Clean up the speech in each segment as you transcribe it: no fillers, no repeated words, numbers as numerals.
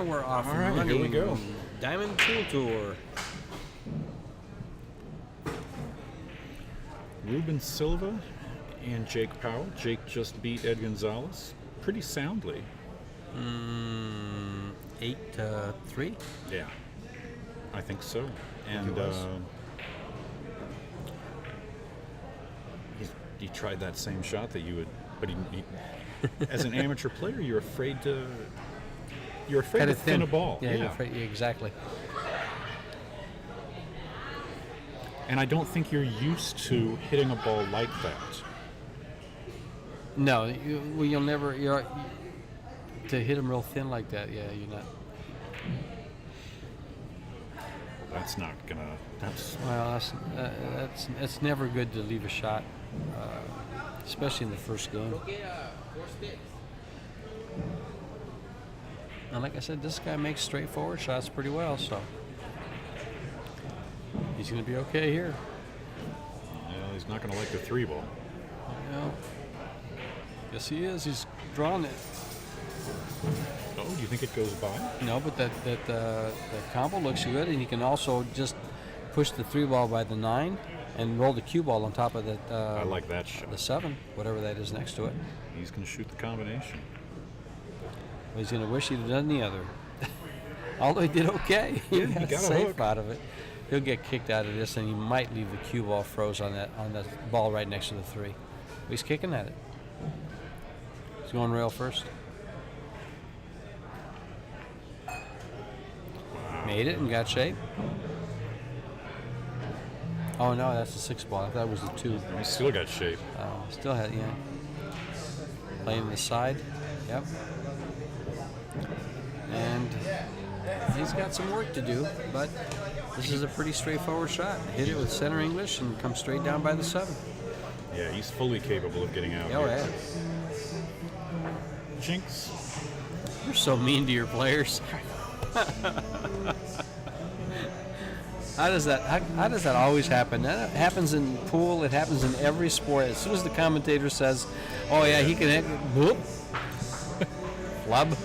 And we're off All and right, running. here we go. Diamond Tool Tour. Ruben Silva and Jake Powell. Jake just beat Ed Gonzalez pretty soundly. 8-3. Yeah, I think so. And he tried that same shot that you would, but he as an amateur player, you're afraid to thin a ball. Yeah, you're afraid, exactly. And I don't think you're used to hitting a ball like that. No, you'll never. To hit them real thin like that. Yeah, you're not. That's not gonna. Well, that's never good to leave a shot, especially in the first game. And like I said, this guy makes straightforward shots pretty well, so he's going to be okay here. Yeah, he's not going to like the 3-ball. Well, yes, he is. He's drawn it. Oh, do you think it goes by? No, but that combo looks good, and he can also just push the 3-ball by the 9 and roll the cue ball on top of that. I like that shot. The 7, whatever that is next to it. He's going to shoot the combination. Well, he's going to wish he'd have done the other. Although he did okay. Yeah, he got a safe hook out of it. He'll get kicked out of this, and he might leave the cue ball froze on that ball right next to the 3. But he's kicking at it. He's going rail first. Wow. Made it and got shape. Oh no, that's the 6-ball. I thought it was the 2. He still got shape. Still had, yeah. Playing the side. Yep. And he's got some work to do, but this is a pretty straightforward shot. Hit it with center English and come straight down by the 7. Yeah, he's fully capable of getting out. Oh, here. yeah. Jinx. You're so mean to your players. How does that always happen? That happens in pool. It happens in every sport. As soon as the commentator says, "Oh yeah, he can hit," whoop, flub.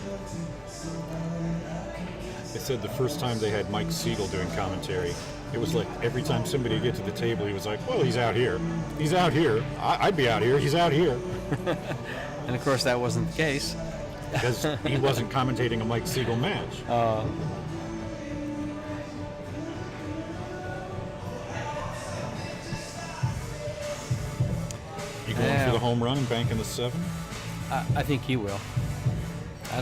They said the first time they had Mike Siegel doing commentary, it was like every time somebody would get to the table, he was like, "Well, he's out here. He's out here. I'd be out here. He's out here." And of course, that wasn't the case because he wasn't commentating a Mike Siegel match. You going for the home run and banking the 7? I think he will. I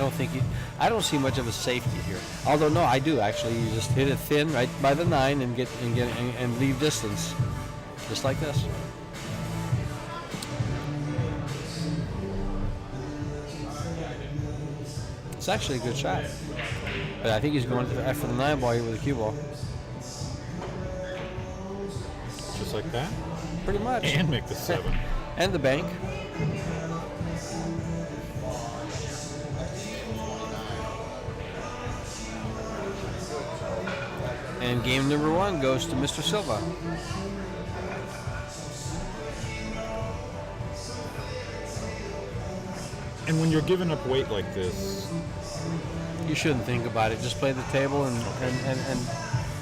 don't see much of a safety here. Although no, I do actually. You just hit it thin right by the 9 and and leave distance, just like this. It's actually a good shot, but I think he's going after the 9-ball here with a cue ball. Just like that. Pretty much. And make the 7. And the bank. And game number 1 goes to Mr. Silva. And when you're giving up weight like this, you shouldn't think about it. Just play the table and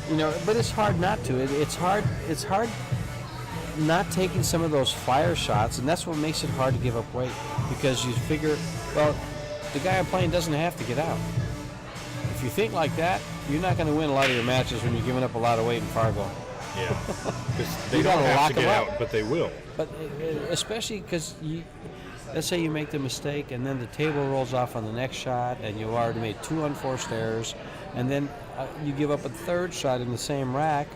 you know. But it's hard not to. It's hard not taking some of those fire shots, and that's what makes it hard to give up weight, because you figure, well, the guy I'm playing doesn't have to get out. If you think like that, you're not going to win a lot of your matches when you're giving up a lot of weight in Fargo. Yeah, because they don't have to get out, but they will. But especially because let's say you make the mistake, and then the table rolls off on the next shot, and you already made 2 unforced errors, and then you give up a 3rd shot in the same rack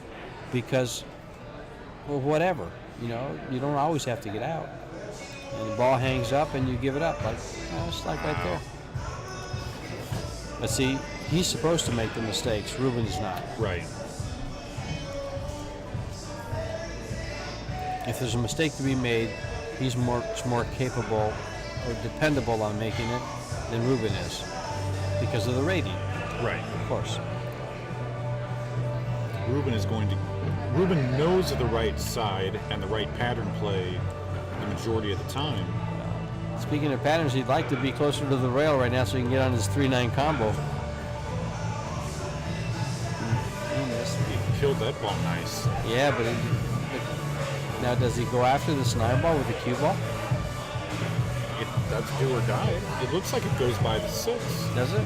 because, well, whatever, you know, you don't always have to get out. And the ball hangs up, and you give it up, like, it's like right there. But see, he's supposed to make the mistakes. Ruben's not. Right. If there's a mistake to be made, he's much more capable or dependable on making it than Ruben is because of the rating. Right. Of course. Ruben knows the right side and the right pattern play the majority of the time. Speaking of patterns, he'd like to be closer to the rail right now so he can get on his 3-9 combo. killed that ball nice. Yeah, but now does he go after this 9 ball with the cue ball? That's do or die. It looks like it goes by the 6. Does it?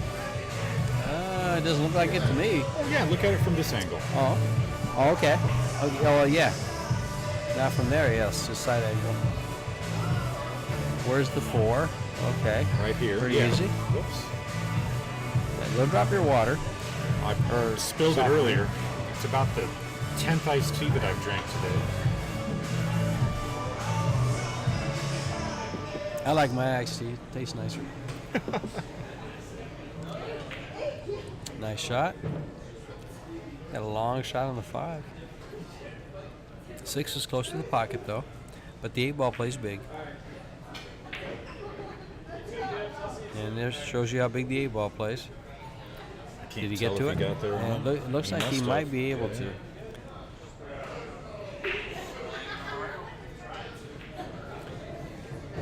It doesn't look like it to me. Oh, yeah, look at it from this angle. Oh, okay. Oh, yeah. Not from there, yes, just side angle. Where's the 4? Okay. Right here. Pretty easy. Whoops. Don't drop your water. I spilled it earlier. It's about the 10th iced tea that I've drank today. I like my iced tea. It tastes nicer. Nice shot. Got a long shot on the 5. 6 is close to the pocket, though. But the 8 ball plays big. And there shows you how big the 8 ball plays. Did he get to it? Got there Yeah, it looks like he might be able to.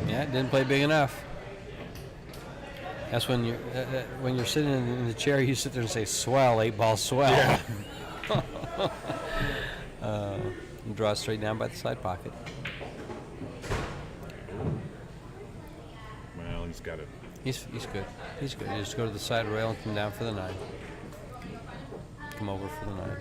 Yeah, it didn't play big enough. That's when you're sitting in the chair, you sit there and say, "Swell, 8 ball, swell." Yeah. And draw straight down by the side pocket. Well, he's got it. He's good. He's good. You just go to the side rail and come down for the 9. Come over for the 9.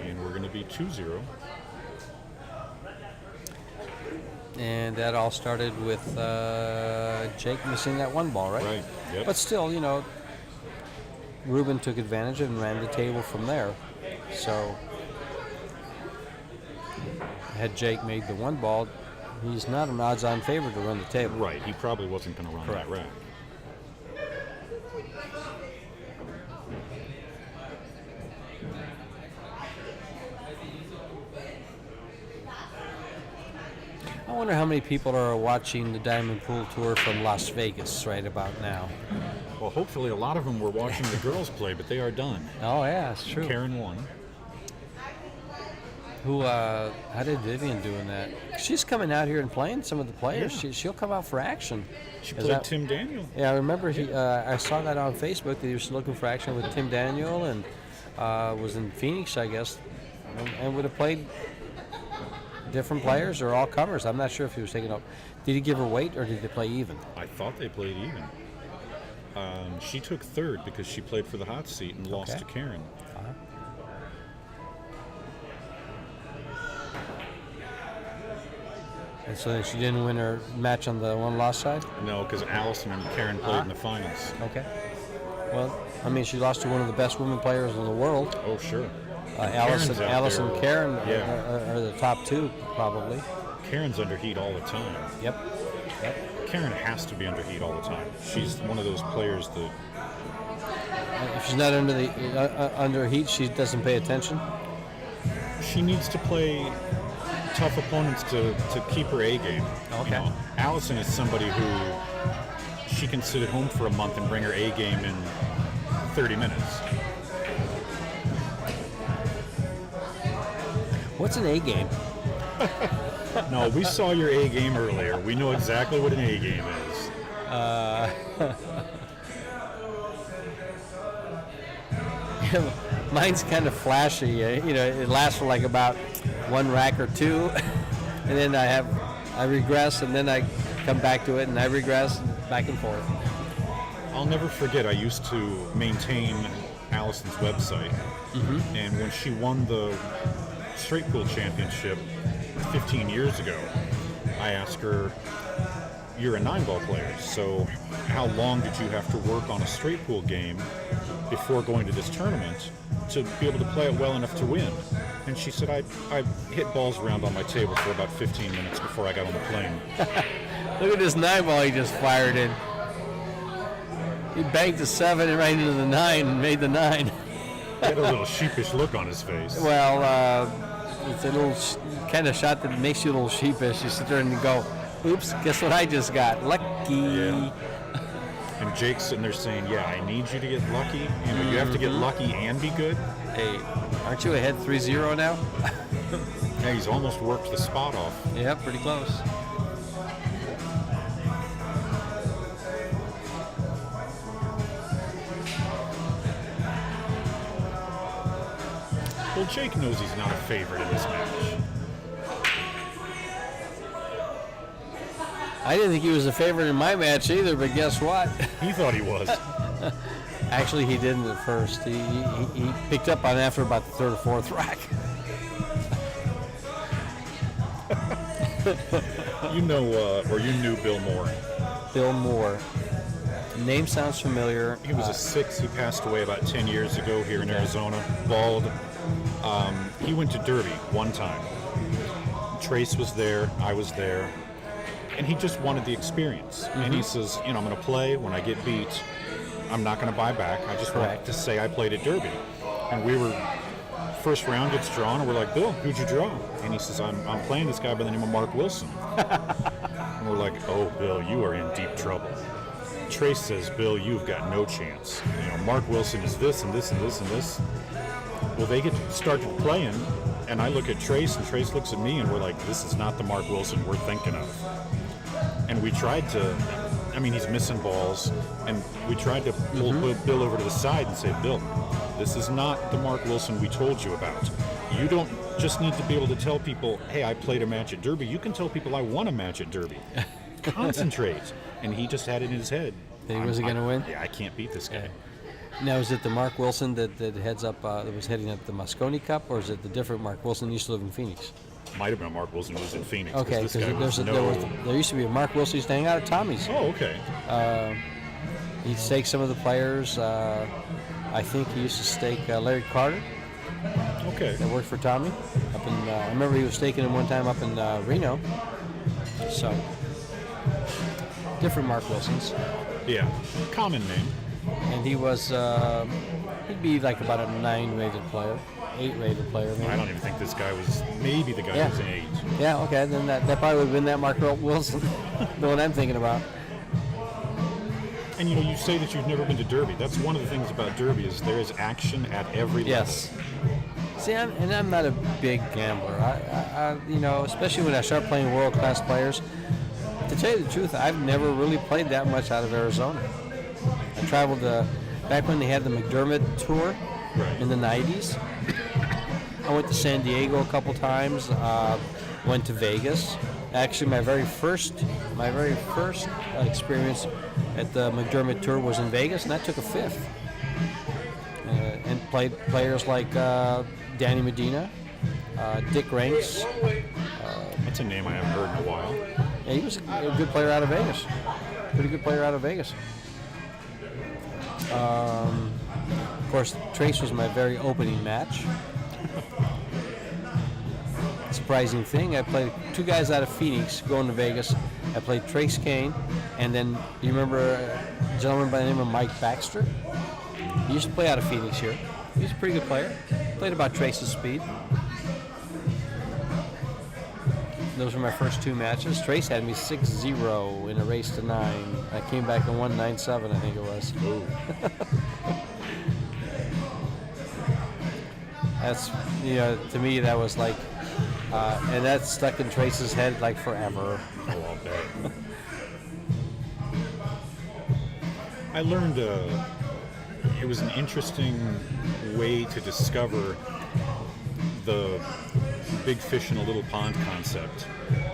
And we're going to be 2-0. And that all started with Jake missing that 1 ball, right? Right. Yep. But still, Ruben took advantage and ran the table from there. So had Jake made the 1 ball, he's not an odds-on favorite to run the table. Right. He probably wasn't going to run that rack. I wonder how many people are watching the Diamond Pool Tour from Las Vegas right about now. Well, hopefully a lot of them were watching the girls play, but they are done. Oh, yeah, it's true. Karen won. How did Vivian do in that? She's coming out here and playing some of the players. Yeah. She'll come out for action. She played Tim Daniel. Yeah, I remember I saw that on Facebook that he was looking for action with Tim Daniel and was in Phoenix, I guess, and would have played different players or all comers. I'm not sure if he was taking up. Did he give her weight or did they play even? I thought they played even. She took 3rd because she played for the hot seat and lost to Karen. Uh-huh. And so then she didn't win her match on the 1-loss side? No, because Allison and Karen played in the finals. Okay. Well, I mean, she lost to one of the best women players in the world. Oh, sure. Alice and Karen Yeah. are the top 2, probably. Karen's under heat all the time. Yep. Karen has to be under heat all the time. She's one of those players that If she's not under heat, she doesn't pay attention. she needs to play tough opponents to keep her A game. Okay. Allison is somebody who she can sit at home for a month and bring her A game in 30 minutes. What's an A game? No, we saw your A game earlier. We know exactly what an A game is. Mine's kind of flashy. It lasts for like about 1 rack or 2, and then I regress, and then I come back to it, and I regress, back and forth. I'll never forget, I used to maintain Allison's website, and when she won the straight pool championship 15 years ago, I asked her, "You're a 9-ball player, so how long did you have to work on a straight pool game before going to this tournament to be able to play it well enough to win?" And she said, I hit balls around on my table for about 15 minutes before I got on the plane. Look at this 9-ball he just fired in. He banked a 7 and right into the 9 and made the 9. He had a little sheepish look on his face. Well, it's a little kind of shot that makes you a little sheepish. You sit there and you go, "Oops, guess what I just got? Lucky." Yeah. And Jake's sitting there saying, "Yeah, I need you to get lucky. You have to get lucky and be good." Hey, aren't you ahead 3-0 now? Yeah, he's almost worked the spot off. Yeah, pretty close. Well, Jake knows he's not a favorite in this match. I didn't think he was a favorite in my match either, but guess what? He thought he was. Actually, he didn't at first. He picked up on it after about the third or fourth rack. You knew Bill Moore. Bill Moore. Name sounds familiar. He was a 6. He passed away about 10 years ago here in Arizona. Bald. He went to Derby one time. Trace was there. I was there. And he just wanted the experience. Mm-hmm. And he says, I'm going to play. When I get beat, I'm not going to buy back. I just want to say I played at Derby. And we were, first round gets drawn, and we're like, Bill, who'd you draw? And he says, I'm playing this guy by the name of Mark Wilson. And we're like, oh, Bill, you are in deep trouble. Trace says, Bill, you've got no chance. Mark Wilson is this and this and this and this. Well, they get started playing, and I look at Trace, and Trace looks at me, and we're like, this is not the Mark Wilson we're thinking of. And we tried to, he's missing balls, and we tried to pull Bill over to the side and say, Bill, this is not the Mark Wilson we told you about. You don't just need to be able to tell people, hey, I played a match at Derby. You can tell people I won a match at Derby. Concentrate. And he just had it in his head. That he wasn't going to win? Yeah, I can't beat this guy. Now, is it the Mark Wilson that heads up, that was heading up the Moscone Cup, or is it the different Mark Wilson who used to live in Phoenix? Might have been Mark Wilson who was in Phoenix. Okay, because there used to be a Mark Wilson who used to hang out at Tommy's. Oh, okay. He'd stake some of the players. I think he used to stake Larry Carter. Okay. That worked for Tommy. I remember he was staking him one time up in Reno. So, different Mark Wilsons. Yeah, common name. And he was, he'd be like about a 9-rated player, 8-rated player. Maybe. I don't even think this guy was, maybe the guy was an 8. Yeah, okay, then that probably would have been that Mark Wilson, the one I'm thinking about. And you say that you've never been to Derby. That's one of the things about Derby is there is action at every level. Yes. See, I'm not a big gambler. I especially when I start playing world-class players. To tell you the truth, I've never really played that much out of Arizona. I traveled back when they had the McDermott tour in the 90s. I went to San Diego a couple times. Went to Vegas. Actually, my very first experience at the McDermott tour was in Vegas, and I took a 5th. And played players like Danny Medina, Dick Ranks. That's a name I haven't heard in a while. Yeah, he was a good player out of Vegas. Pretty good player out of Vegas. Of course, Trace was my very opening match. Surprising thing, I played 2 guys out of Phoenix going to Vegas. I played Trace Kane, and then you remember a gentleman by the name of Mike Baxter? He used to play out of Phoenix here. He was a pretty good player. Played about Trace's speed. Those were my first 2 matches. Trace had me 6-0 in a race to 9. I came back and won 9-7, I think it was. Ooh. That's, to me, that was like, and that stuck in Trace's head like forever. Oh, I'll bet. I learned it was an interesting way to discover the big fish in a little pond concept.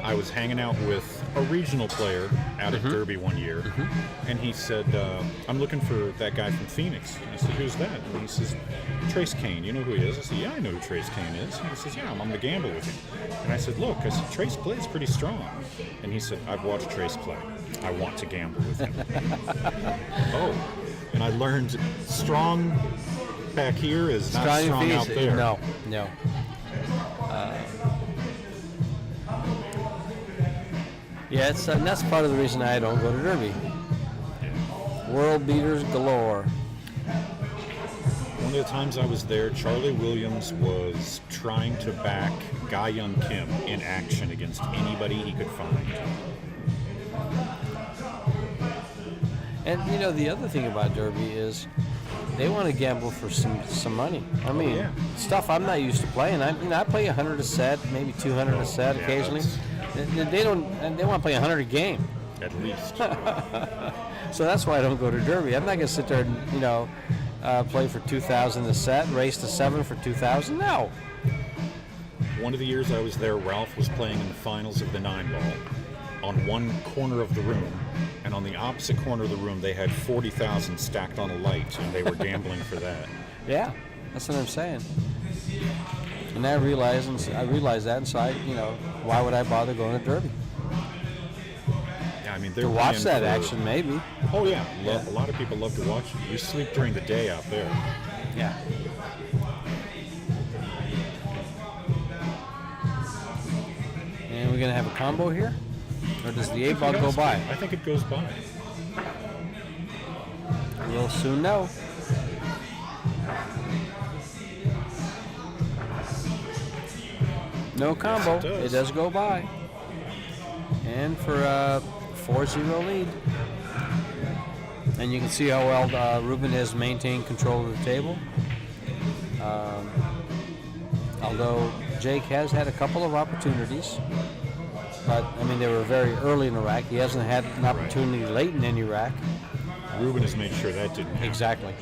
I was hanging out with a regional player out at Derby one year, and he said, I'm looking for that guy from Phoenix. I said, who's that? And he says, Trace Kane. You know who he is? I said, yeah, I know who Trace Kane is. And he says, yeah, I'm going to gamble with him. And I said, look, Trace plays pretty strong. And he said, I've watched Trace play. I want to gamble with him. Oh. And I learned strong back here is not strong out there. No. Yeah, and that's part of the reason I don't go to Derby. World beaters galore. One of the times I was there, Charlie Williams was trying to back Ga Young Kim in action against anybody he could find. And the other thing about Derby is they want to gamble for some money. I mean, stuff I'm not used to playing. I play 100 a set, maybe 200 a set occasionally. They want to play 100 a game. At least. So that's why I don't go to Derby. I'm not going to sit there and Play for 2,000 a set. Race to 7 for 2,000. No. One of the years I was there, Ralph was playing in the finals of the 9-ball on one corner of the room, and on the opposite corner of the room they had 40,000 stacked on a light, and they were gambling for that. Yeah, that's what I'm saying. And I realized that, and so why would I bother going to Derby? Yeah, I mean, To watch that action, maybe. Oh yeah, a lot of people love to watch it. You sleep during the day out there. Yeah. And we're gonna have a combo here, or does the 8-ball go by? I think it goes by. We'll soon know. No combo. Yes, it does go by. And for a 4-0 lead. And you can see how well Ruben has maintained control of the table. Although Jake has had a couple of opportunities. But, I mean, they were very early in the rack. He hasn't had an opportunity late in any rack. Ruben has made sure that didn't happen. Exactly.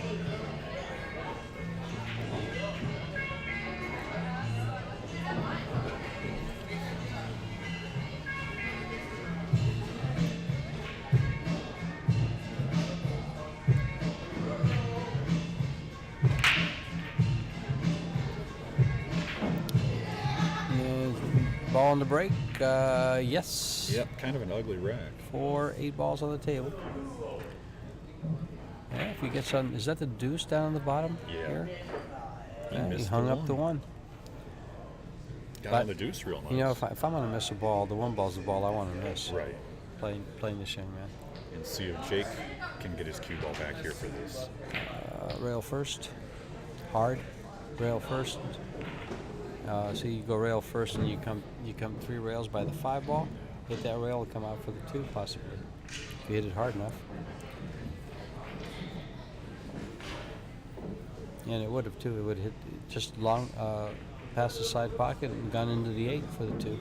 Ball on the break, yes. Yep, kind of an ugly rack. 4 8-balls on the table. Yeah, if he gets on, is that the deuce down on the bottom here? Yeah, he hung up the 1. Got on the deuce real nice. You know, if I'm going to miss a ball, the 1 ball's the ball I want to miss. Right. Playing this young man. And see if Jake can get his cue ball back here for this. Rail first, hard, rail first. So you go rail first, and you come 3 rails by the 5-ball. Hit that rail and come out for the 2, possibly. If you hit it hard enough. And it would have too. It would hit just long past the side pocket and gone into the 8 for the 2.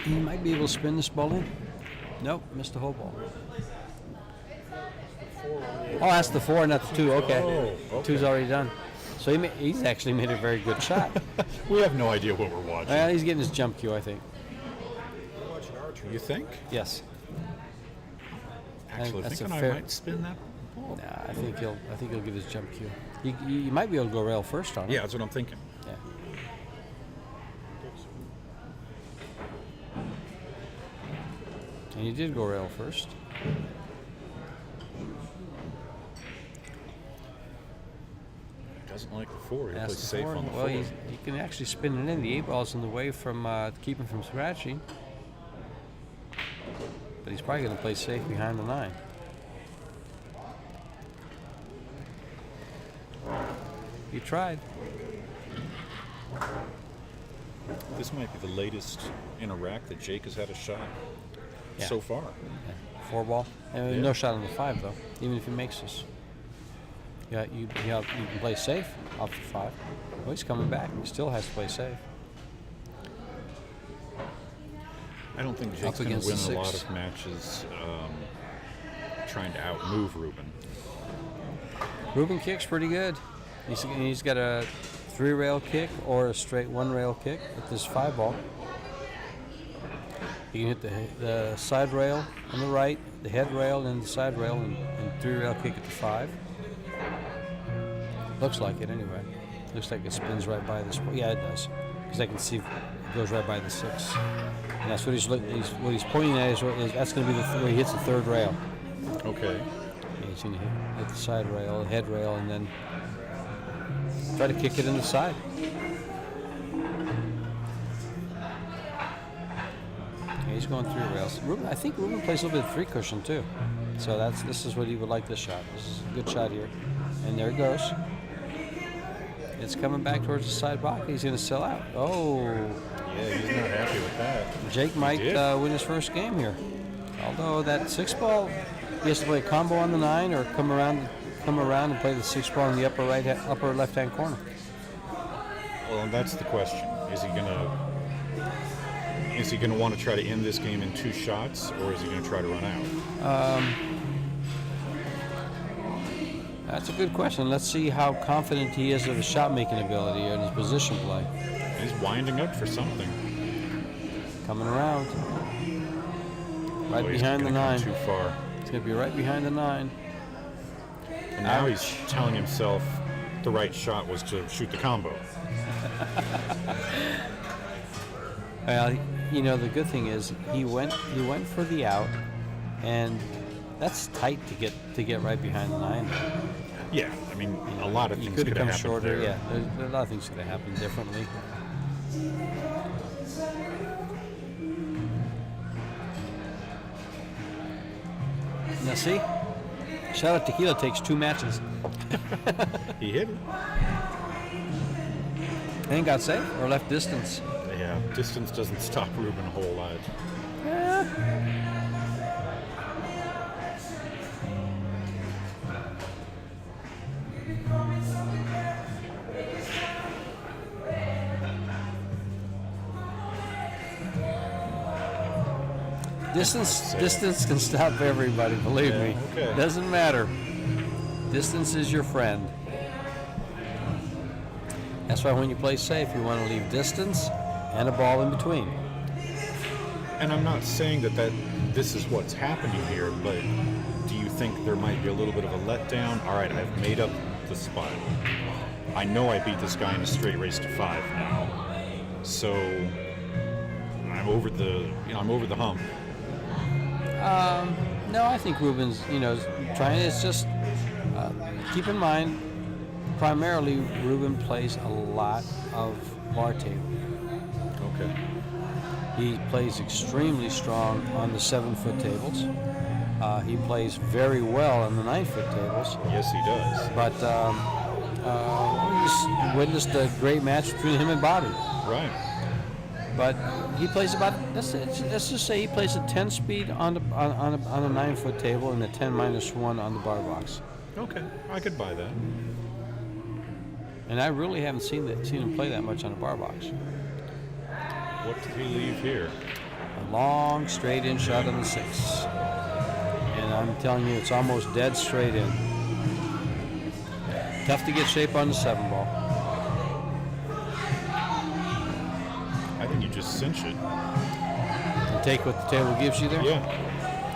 He might be able to spin this ball in. Nope, missed the whole ball. Oh, that's the 4, not the 2. Okay. Oh, okay. 2's already done. So he's actually made a very good shot. We have no idea what we're watching. Well, he's getting his jump cue, I think. You think? Yes. Actually, That's thinking a I fair- might spin that ball. Nah, I think he'll give his jump cue. You might be able to go rail first on it. Yeah, that's what I'm thinking. Yeah. And he did go rail first. Doesn't like the 4. He That's plays the safe 4. on the 4. Well, he can actually spin it in. The 8-ball's in the way from keeping from scratching. But he's probably going to play safe behind the 9. He tried. This might be the latest in a rack that Jake has had a shot so far. Yeah. 4-ball. And Yeah. no shot on the 5, though, even if he makes this. Yeah, you can play safe off the 5. Well, he's coming back. He still has to play safe. I don't think Jake's going to win a lot of matches trying to outmove Ruben. Ruben kicks pretty good. He's got a 3-rail kick or a straight 1-rail kick with this 5-ball. You can hit the side rail on the right, the head rail, and the side rail, and 3-rail kick at the 5. Looks like it anyway. Looks like it spins right by this. Yeah, it does. Because I can see it goes right by the 6. And that's what he's pointing at is that's going to be where he hits the 3rd rail. Okay. And he's going to hit the side rail, the head rail, and then try to kick it in the side. Yeah, he's going 3 rails. I think Ruben plays a little bit of 3 cushion too. So this is what he would like this shot. This is a good shot here. And there it goes. It's coming back towards the side pocket. He's going to sell out. Oh. Yeah, he's not happy with that. Jake might win his first game here. Although that 6-ball, he has to play a combo on the 9 or come around and play the 6-ball in the upper left-hand corner. Well, and that's the question. Is he going to want to try to end this game in 2 shots, or is he going to try to run out? That's a good question. Let's see how confident he is of his shot-making ability and his position play. He's winding up for something. Coming around. Right Oh, he's behind the gonna 9. come too far. It's going to be right behind the 9. And now Ouch. he's telling himself the right shot was to shoot the combo. Well, you know, the good thing is he went for the out, and that's tight to get right behind the 9. Yeah, I mean, a lot of You things could could have have come happened shorter. there. Yeah, there's a lot of things could have happened differently. Now see, Shout Out Tequila takes 2 matches He hit it. and got safe or left distance. Yeah, distance doesn't stop Ruben a whole lot. Distance can stop everybody, believe Yeah, me. okay. Doesn't matter. Distance is your friend. That's why when you play safe, you want to leave distance and a ball in between. And I'm not saying that this is what's happening here, but do you think there might be a little bit of a letdown? All right, I've made up the spot. I know I beat this guy in a straight race to 5 now, so I'm over the hump. No, I think Ruben's, trying. It's just keep in mind, primarily Ruben plays a lot of bar table. Okay. He plays extremely strong on the 7-foot tables. He plays very well on the 9-foot tables. Yes, he does. But we just witnessed a great match between him and Bobby. Right. But he plays about, let's just say he plays a 10-speed on a 9-foot table and a 10-1 on the bar box. Okay, I could buy that. And I really haven't seen him play that much on a bar box. What did he leave here? A long straight-in shot on the 6. And I'm telling you, it's almost dead straight in. Tough to get shape on the 7 ball. I think you just cinch it. And take what the table gives you there? Yeah.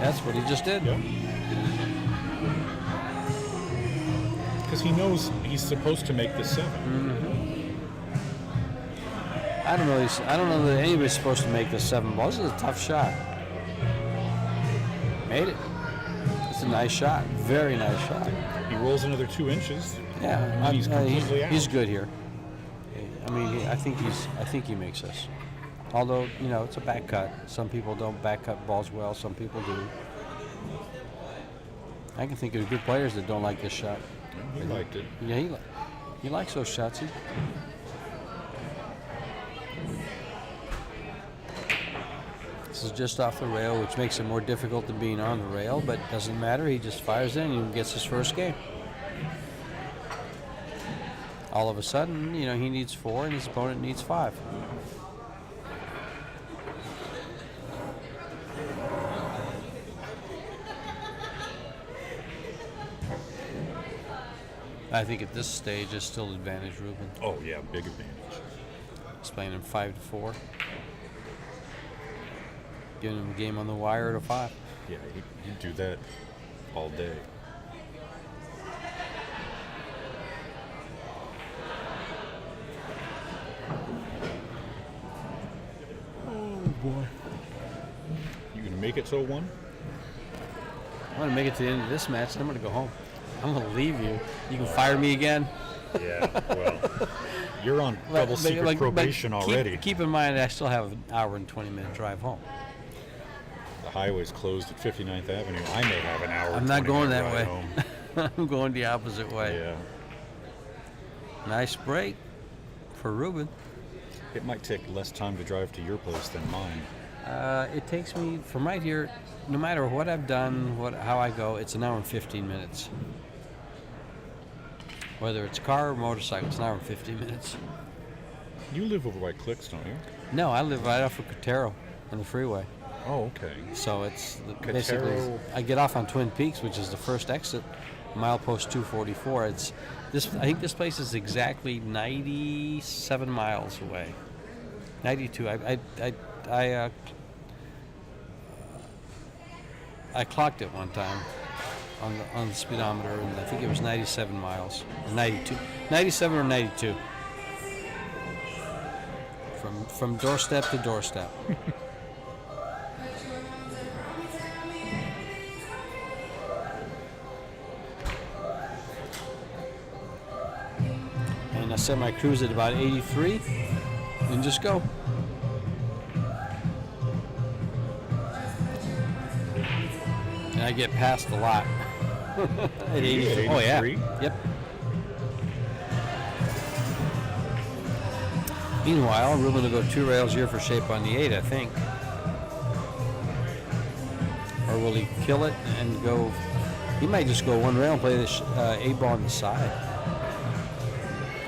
That's what he just did. Yeah. Because he knows he's supposed to make the 7. I don't know that anybody's supposed to make the 7 ball. This is a tough shot. Made it. It's a nice shot. Very nice shot. He rolls another 2 inches. Yeah, and he's completely out. he's good here. I mean, I think he makes this. Although, it's a back cut. Some people don't back cut balls well. Some people do. I can think of good players that don't like this shot. He liked it. Yeah, he likes those shots. This is just off the rail, which makes it more difficult than being on the rail, but doesn't matter. He just fires in and gets his first game. All of a sudden, he needs 4 and his opponent needs 5. I think at this stage it's still advantage Ruben. Oh, yeah, big advantage. He's playing him 5-4. Giving him a game on the wire at a 5. Yeah, he'd do that all day. Oh, boy. You gonna make it to a 1? I'm going to make it to the end of this match, and I'm going to go home. I'm going to leave you. You can fire me again. Yeah, well, you're on double secret probation already. Keep in mind, I still have an hour and 20-minute drive home. The highway's closed at 59th Avenue. I may have an hour. I'm not going that way. Home. I'm going the opposite way. Yeah. Nice break for Ruben. It might take less time to drive to your place than mine. It takes me, from right here, no matter what I've done, how I go, it's an hour and 15 minutes. Whether it's car or motorcycle, it's an hour and 15 minutes. You live over by Clicks, don't you? No, I live right off of Cotero on the freeway. Oh, okay. So it's basically, I get off on Twin Peaks, which is the first exit, milepost 244. It's this. I think this place is exactly 97 miles away. 92. I clocked it one time on the speedometer, and I think it was 97 miles, or 92, 97 or 92. From doorstep to doorstep. And I set my cruise at about 83, and just go. And I get passed a lot. At 83. Oh yeah. Yep. Meanwhile, Ruben will go 2 rails here for shape on the 8, I think. Or will he kill it and go? He might just go 1 rail and play the 8 ball on the side.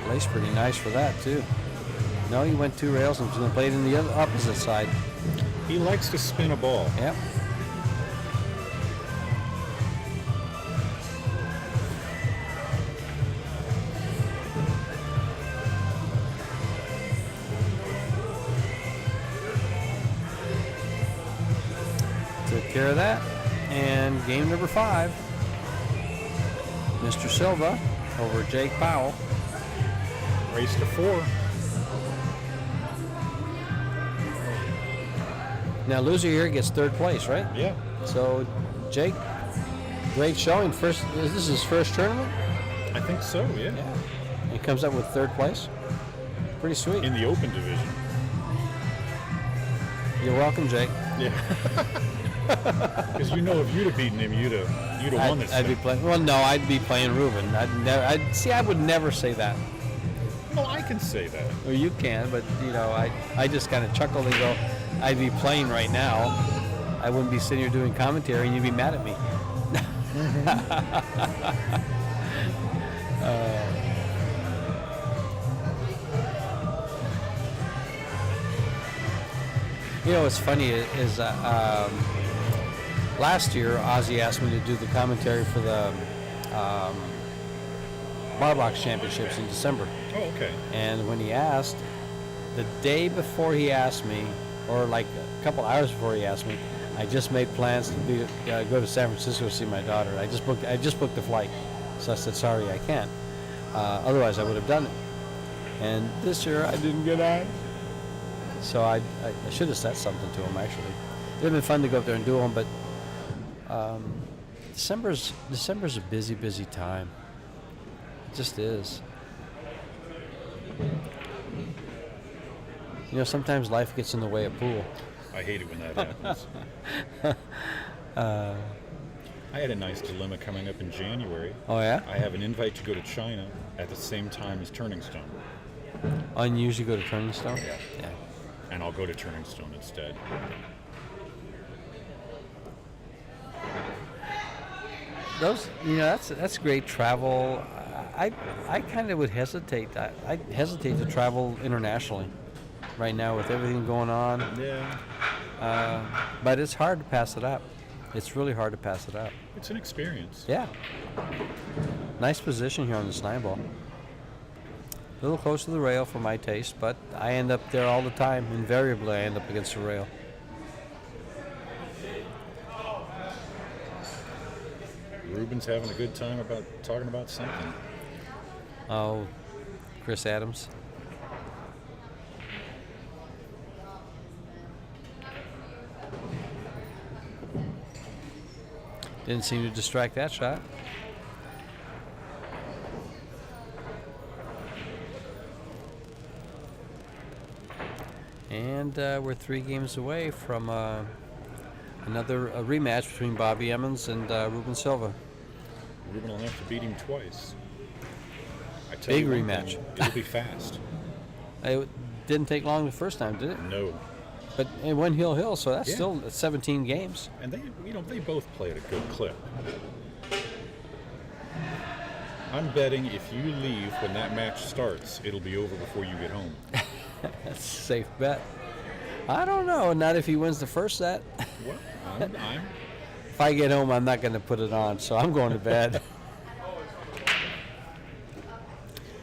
Lays pretty nice for that too. No, he went 2 rails and he's going to play it in the other opposite side. He likes to spin a ball. Yep. Took care of that. And game number 5. Mr. Silva over Jake Powell. Race to 4. Now loser here gets 3rd place, right? Yeah. So Jake, great showing. First, is this his first tournament? I think so, yeah. Yeah. He comes up with 3rd place. Pretty sweet. In the open division. You're welcome, Jake. Yeah. Because you know if you'd have beaten him, you'd have won this I'd thing. be playing. Well, no, I'd be playing Ruben. I would never say that. No, I can say that. Or you can, but you know, I just kind of chuckle and go, I'd be playing right now. I wouldn't be sitting here doing commentary, and you'd be mad at me. You know what's funny is last year Ozzy asked me to do the commentary for the Bar Box Championships in December. Oh, okay. And when he asked, the day before he asked me, or like a couple hours before he asked me, I just made plans to go to San Francisco to see my daughter. I just booked the flight, so I said sorry, I can't. Otherwise, I would have done it. And this year, I didn't get on. So I should have said something to him. Actually, it'd have been fun to go up there and do them, but December's a busy time. It just is. You know, sometimes life gets in the way of pool. I hate it when that happens. I had a nice dilemma coming up in January. Oh, yeah? I have an invite to go to China at the same time as Turning Stone. Oh, and you usually go to Turning Stone? Yeah. Yeah. And I'll go to Turning Stone instead. Those, you know, that's great travel. I kind of would hesitate. I hesitate to travel internationally right now with everything going on. Yeah. But it's hard to pass it up. It's really hard to pass it up. It's an experience. Yeah. Nice position here on this 9-ball. A little close to the rail for my taste, but I end up there all the time. Invariably, I end up against the rail. Ruben's having a good time talking about something. Oh, Chris Adams. Didn't seem to distract that shot. And we're 3 games away from another rematch between Bobby Emmons and Ruben Silva. Ruben will have to beat him twice. I tell Big you one rematch. thing, it'll be fast. It didn't take long the first time, did it? No. But it went hill, so that's Yeah. still 17 games. And they both play at a good clip. I'm betting if you leave when that match starts, it'll be over before you get home. That's a safe bet. I don't know. Not if he wins the first set. Well, I'm If I get home, I'm not going to put it on, so I'm going to bed.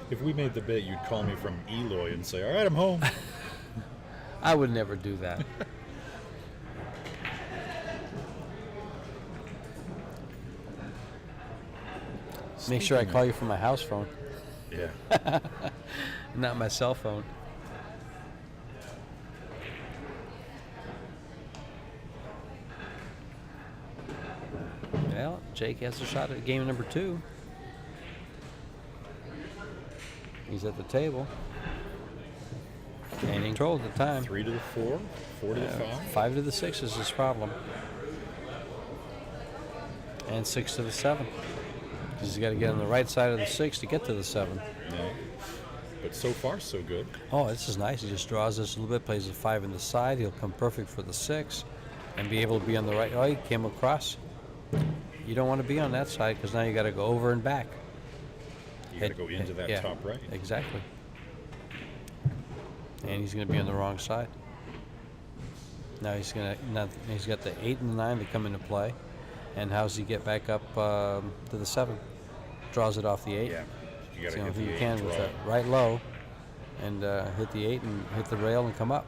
If we made the bet, you'd call me from Eloy and say, "All right, I'm home." I would never do that. Make sure I call you from my house phone, Yeah. not my cell phone. Well, Jake has a shot at game number 2. He's at the table. And in control at the time. 3 to the 4, 4 to the 5. 5 to the 6 is his problem. And 6 to the 7. Because he's got to get on the right side of the 6 to get to the 7. Yeah. But so far, so good. Oh, this is nice. He just draws this a little bit, plays a 5 in the side. He'll come perfect for the 6 and be able to be on the right. Oh, he came across. You don't want to be on that side because now you got to go over and back. You got to go into that yeah, top right. Exactly. And he's going to be on the wrong side. Now he's got the 8 and the 9 that come into play. And how's he get back up to the 7? Draws it off the 8. Yeah. You got to So hit if the you 8 can draw. with that right low and hit the 8 and hit the rail and come up.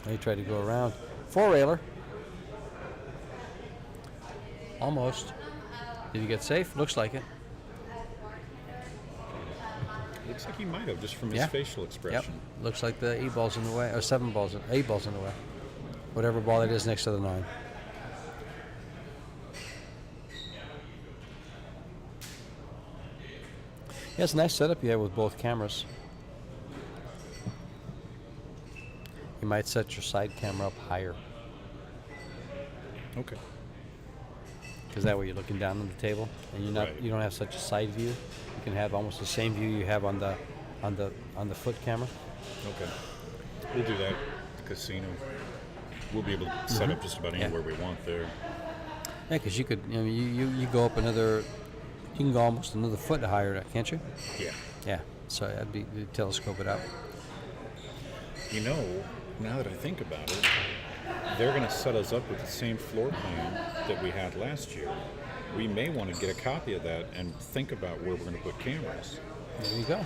He tried to go around. 4-railer. Almost. Did he get safe? Looks like it. Looks like he might have, just from his Yeah. facial Yep. expression. Looks like the 8 ball's in the way, or 7 balls, 8 balls in the way. Whatever ball it is next to the 9. Yeah, it's a nice setup you have with both cameras. You might set your side camera up higher, Okay. because that way you're looking down on the table, and you don't have such a side view. You can have almost the same view you have on the foot camera. Okay. We'll do that at the casino. We'll be able to set up just about Yeah. anywhere we want there. Yeah, because you could, you go up another, you can go almost another foot higher, can't you? Yeah. Yeah. So that'd be, you telescope it out. You know, now that I think about it, they're going to set us up with the same floor plan that we had last year. We may want to get a copy of that and think about where we're going to put cameras. There you go.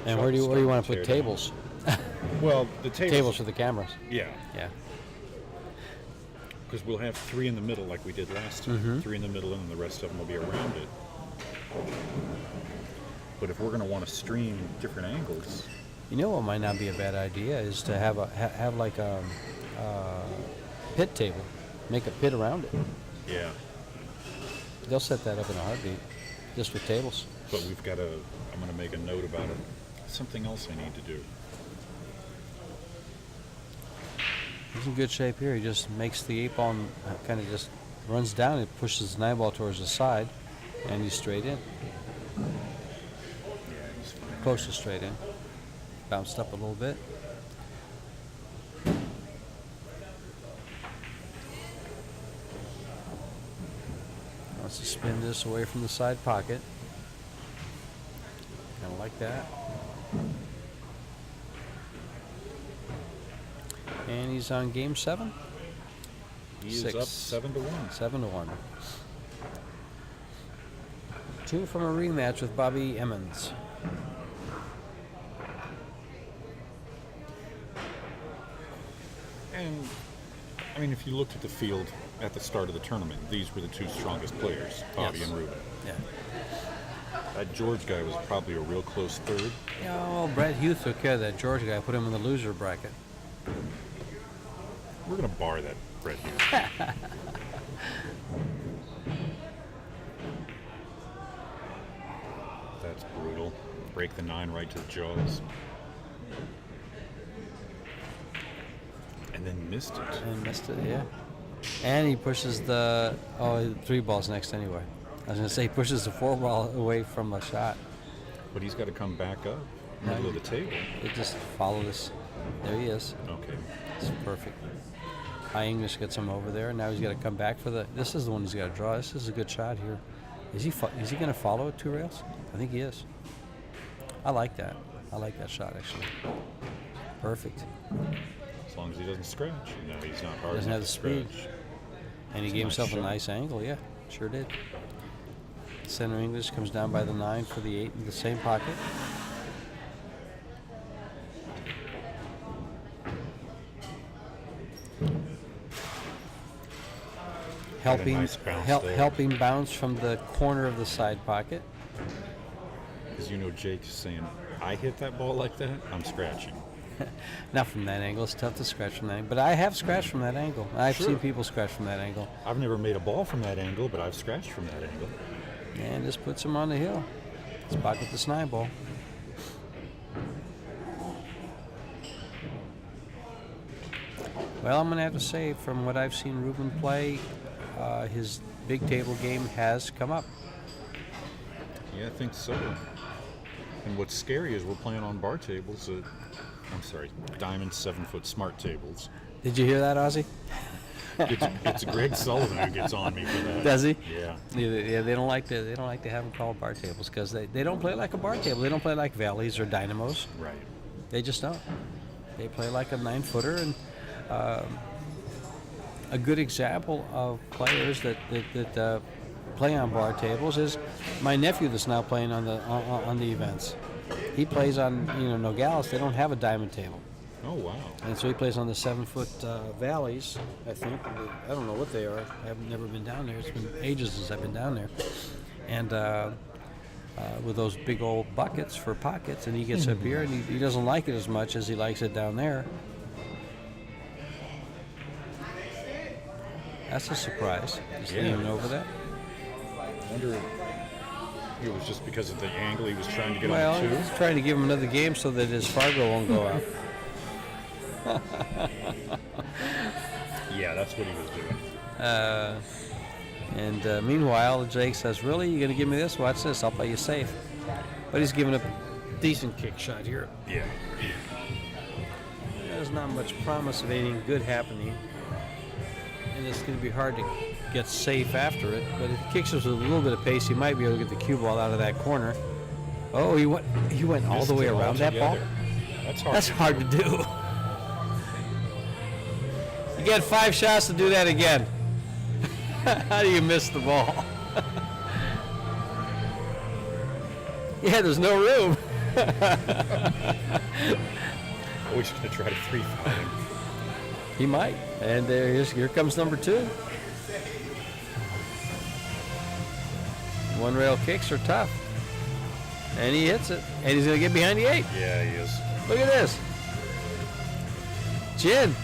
And where do you want to put tables? Well, the tables. Tables for the cameras. Yeah, Yeah. because we'll have 3 in the middle like we did last time. 3 in the middle, and then the rest of them will be around it. But if we're going to want to stream different angles, You know what might not be a bad idea is to have have like a pit table, make a pit around it. yeah. They'll set that up in a heartbeat, just with tables. But we've got to. I'm going to make a note about it. Something else I need to do. He's in good shape here. He just makes the 8 ball and kind of just runs down. It pushes the 9 ball towards the side, and he's straight in. Yeah, he's fine. Close to straight in. Bounced up a little bit. Wants to spin this away from the side pocket. Kind of like that. And he's on game 7. He is 6. up 7-1. 7-1. 2 from a rematch with Bobby Emmons. And I mean, if you looked at the field at the start of the tournament, these were the 2 strongest players, Bobby Yes. and Ruben. Yeah. That George guy was probably a real close third. Yeah, well, Brett Hughes took care of that George guy, put him in the loser bracket. We're going to bar that Brett Hughes. That's brutal. Break the 9 right to the jaws. And then missed it. And missed it, yeah. And he pushes the 3 balls next anyway. I was going to say he pushes the 4 ball away from a shot. But he's got to come back up, middle of the table. It just followed us. There he is. Okay. It's perfect. High English gets him over there. Now he's got to come back for the. This is the one he's got to draw. This is a good shot here. Is he going to follow it 2 rails? I think he is. I like that. I like that shot actually. Perfect. As long as he doesn't scratch. No, he's not hard Doesn't enough have to the speed. scratch. And he It's a gave nice himself a shot. nice angle, yeah, sure did. Center English comes down by the 9 for the 8 in the same pocket. Helping, nice bounce there. helping bounce from the corner of the side pocket. Because you know Jake is saying, I hit that ball like that, I'm scratching. Not from that angle. It's tough to scratch from that angle. But I have scratched from that angle. I've Sure. seen people scratch from that angle. I've never made a ball from that angle, but I've scratched from that angle. And this puts him on the hill. Let's pocket the snide ball. Well, I'm going to have to say, from what I've seen Ruben play, his big table game has come up. Yeah, I think so. And what's scary is we're playing on bar tables diamond 7-foot smart tables. Did you hear that, Ozzy? It's Greg Sullivan who gets on me for that. Does he? Yeah. Yeah, they don't like to have them called bar tables because they don't play like a bar table. They don't play like Valleys or Dynamos. Right. They just don't. They play like a 9-footer, and a good example of players that play on bar tables is my nephew that's now playing on the events. He plays on Nogales. They don't have a diamond table. Oh, wow. And so he plays on the 7-foot Valleys, I think. I don't know what they are. I've never been down there. It's been ages since I've been down there. And with those big old buckets for pockets, and he gets up here, and he doesn't like it as much as he likes it down there. That's a surprise. Just Yeah. leaning over that. I wonder if it was just because of the angle he was trying to get Well, on the 2. he's trying to give him another game so that his Fargo won't go out. Yeah, that's what he was doing. And meanwhile, Jake says, really? You're going to give me this? Watch this. I'll play you safe. But he's giving a decent kick shot here. Yeah. There's not much promise of anything good happening. And it's going to be hard to get safe after it. But if he kicks us with a little bit of pace, he might be able to get the cue ball out of that corner. Oh, he went all the way around that ball? That's hard to do. To do. You get 5 shots to do that again. How do you miss the ball? Yeah, there's no room. I wish I could try to 3-5 him. He might. And here comes number 2. One rail kicks are tough. And he hits it. And he's going to get behind the 8. Yeah, he is. Look at this. Chin.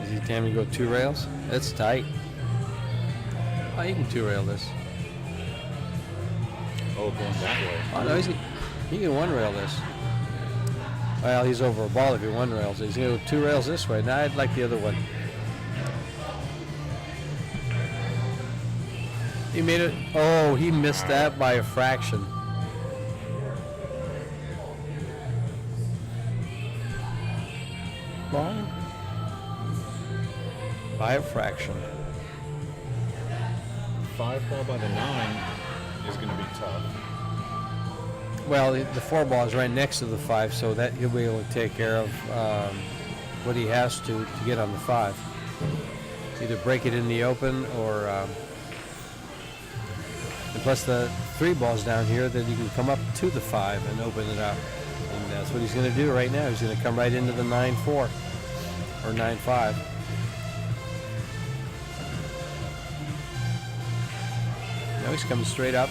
Is he time to go 2 rails? That's tight. Oh, you can 2 rail this. Oh, going that way. Oh, no, he can 1 rail this. Well, he's over a ball if he 1 rails. He's going to go 2 rails this way. Now I'd like the other one. He made it. Oh, he missed that by a fraction. Ball? By a fraction. 5 ball by the 9 is going to be tough. Well, the 4 ball is right next to the 5, so that he'll be able to take care of what he has to get on the 5. Either break it in the open or, and plus the 3 balls down here, then you can come up to the 5 and open it up. And that's what he's going to do right now. He's going to come right into the 9-4 or 9-5. Now he's coming straight up.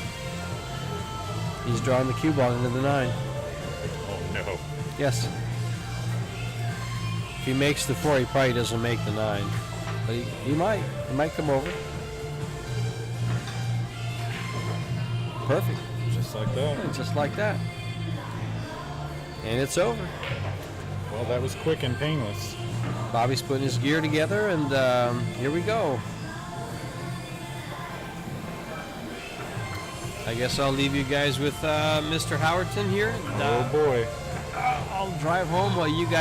He's drawing the cue ball into the 9. Oh, no. Yes. If he makes the 4, he probably doesn't make the 9. But he might. He might come over. Perfect. Just like that. And just like that. And it's over. Well, that was quick and painless. Bobby's putting his gear together, and here we go. I guess I'll leave you guys with Mr. Howerton here. And, Oh, boy. I'll drive home while you guys